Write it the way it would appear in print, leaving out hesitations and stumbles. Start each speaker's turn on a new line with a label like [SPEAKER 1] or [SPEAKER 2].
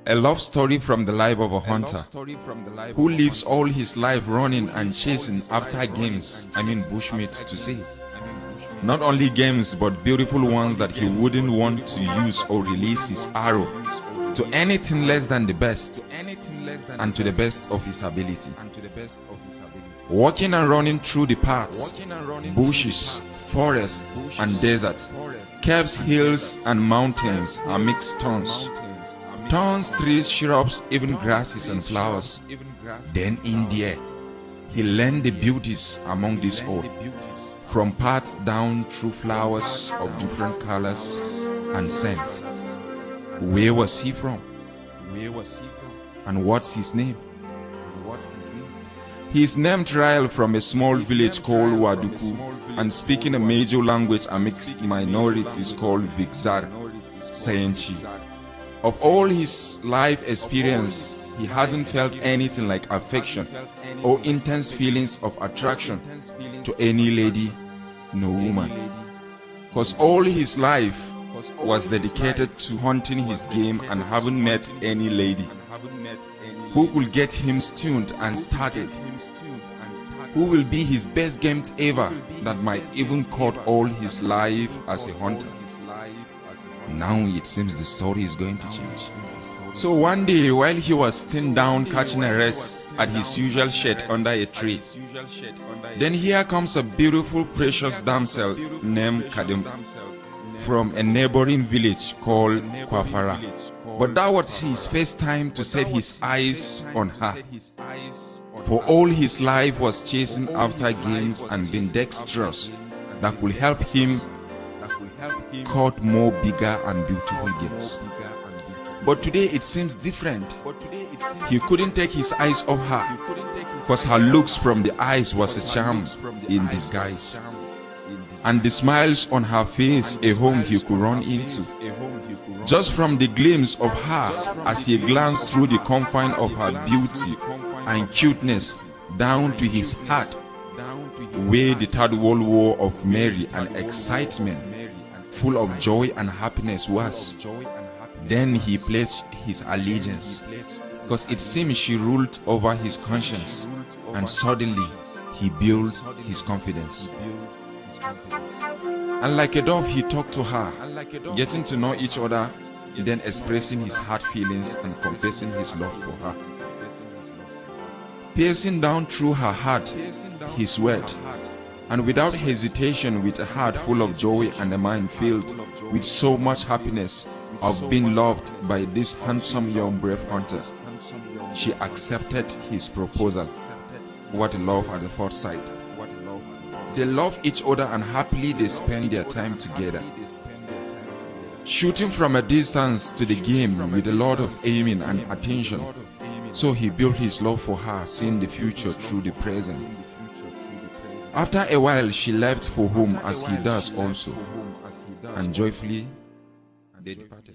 [SPEAKER 1] A love story from the life of a hunter who lives all his life running and chasing after games, bushmeat to say. Not only games but beautiful ones that he wouldn't want to use or release his arrow to anything less than the best and to the best of his ability. Walking and running through the paths, bushes, forests and desert, caves, hills and mountains amidst thorns, trees, shrubs, even grasses and flowers. Then in there, he learned the beauties among these all, from paths down through flowers of different colors and scent. Where was he from? And what's his name? He is named Rael from a small village called Waduku and speaking a major language amidst minorities called Zaar, Sayenchi. Of all his life experience, he hasn't felt anything like affection or intense feelings of attraction to any lady, no woman. Because all his life was dedicated to hunting his game and haven't met any lady who could get him stuned and started, who will be his best game ever, that might even cut all his life as a hunter. Now it seems the story is going to change. So one day, while he was sitting down catching a rest at his usual shed under a tree, then here comes a beautiful precious damsel named Kadim from a neighboring village called Kwafara. But that was his first time to set his eyes on her. For all his life was chasing after games and being dexterous that could help him caught more bigger and beautiful games. But today it seems different. He couldn't take his eyes off her, because her looks from the eyes was a charm in disguise, and the smiles on her face a home he could run into. Just from the glimpse of her as he glanced through the confine of her beauty and cuteness down to his heart, where the Third World War of Mary and excitement full of joy and happiness was. Then he pledged his allegiance, because it seemed she ruled over his conscience, and suddenly he built his confidence. And like a dove he talked to her, getting to know each other, then expressing his heart feelings and confessing his love for her. Piercing down through her heart his word, and without hesitation, with a heart full of joy and a mind filled with so much happiness of being loved by this handsome young brave hunter, she accepted his proposal. What a love at the first sight. They love each other and happily they spend their time together, shooting from a distance to the game with a lot of aiming and attention. So he built his love for her, seeing the future through the present. After a while, she left for home as he does also, and joyfully they departed.